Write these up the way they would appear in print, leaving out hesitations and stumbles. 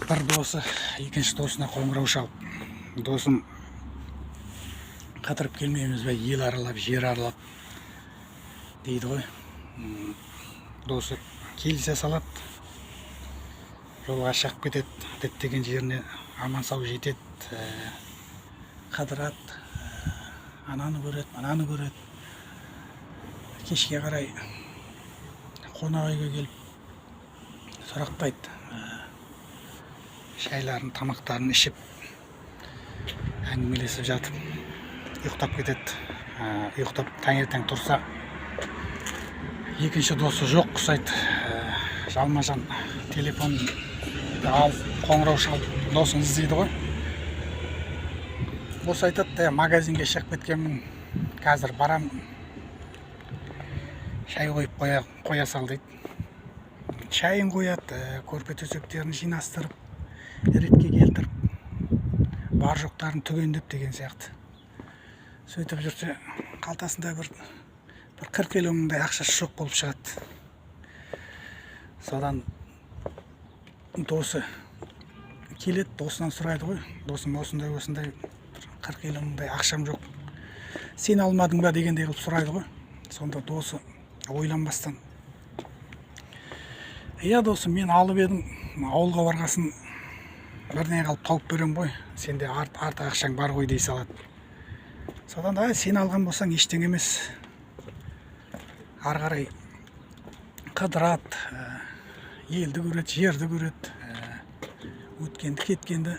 Bir досы екінші досына қоңырау шалып, досым қатырып келмейміз бе, ел аралап, жер аралап дейді ғой. Досы келісе салады, жолға шақып кетеді, діттеген жеріне аман сау жетеді, қыдырады, ананы көреді, ананы көреді. Кешке қарай қонақ үйге келіп сұрақтайды, шайларын, тамақтарын ішіп, әңгімелесіп жатып, ұйықтап кетеді. Ұйықтап таңертең тұрса, екінші досы жоқ құсайды. Жалма-жан телефон алып, қоңырау шалып, досын іздейді ғой. Досы айтады, магазинге шығып кеткенмін, қазір барам, шай қойып қоя сал дейді. Шайын қояды, көрпе төсектерін жинастырып, ретке келтіріп, бар жоқтарын түгендеп деген сияқты. Сөйтіп жүрсе, қалтасында бір 40 киломыңдай ақшасы жоқ болып шығады. Содан досы келеді, досынан сұрайды ғой, досым осындай 40 киломыңдай ақшам жоқ, сен алмадың ба дегендей қылып сұрайды ғой. Сонда досы ойланбастан, иә досым, мен алып едім, ауылға барғасын бірдеңе қалып тауып берем ғой, сенде артық ақшаң бар ғой дей салады. Содан да сен алған болсаң ештеңе емес, ары қарай қыдырады, елді көреді, жерді көреді, өткенді кеткенді.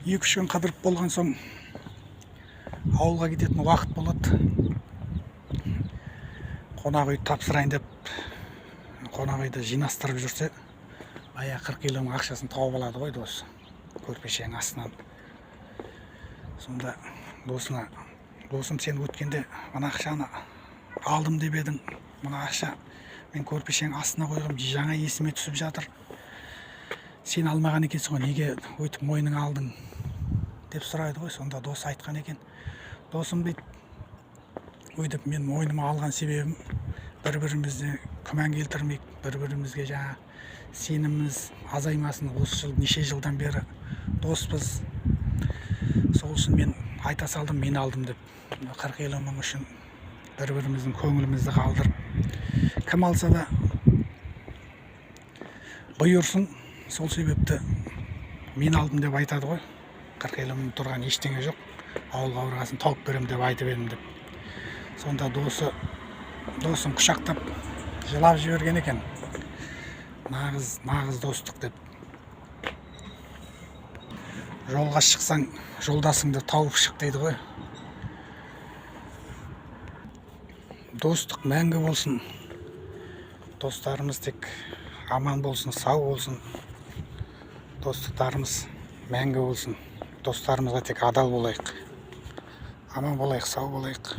2-3 күн қыдырып болған соң ауылға кететін уақыт болады. Қонақ үй тапсырайын деп, қонақ үйді жинастырып жүрсе, бая 40 килоның ақшасын тауып алады ғой досы, көрпешенің астынан. Сонда досына, досым, сен өткенде мына ақшаны алдым деп едің, мына ақша мен көрпешенің астына қойғым, жаңа есіме түсіп жатыр. Сен алмаған екенсің ғой, неге өйтіп мойныңа алдың деп сұрайды ғой. Сонда досы айтқан екен, досым дейді, өйтіп мен мойныма алған себебім бір-бірімізді күмән келтірмейік, бір-бірімізге жаңа сеніміміз азаймасын. Осы жыл неше жылдан бері доспыз, сол үшін мен айта салдым, мен алдым деп. 40 киломың үшін бір-біріміздің көңілімізді қалдырып, кім алса да бұйырсын, сол себепті мен алдым деп айтады ғой. 40 киломың тұрған ештеңе жоқ, ауылға барғасын тауып берем деп айтып едім деп. Сонда досым құшақтап жылап жіберген екен, нағыз достық деп. Жолға шықсаң, жолдасыңды тауып шық дейді ғой. Достық мәңгі болсын, достарымыз тек аман болсын, сау болсын, достықтарымыз мәңгі болсын, достарымызға тек адал болайық, аман болайық, сау болайық.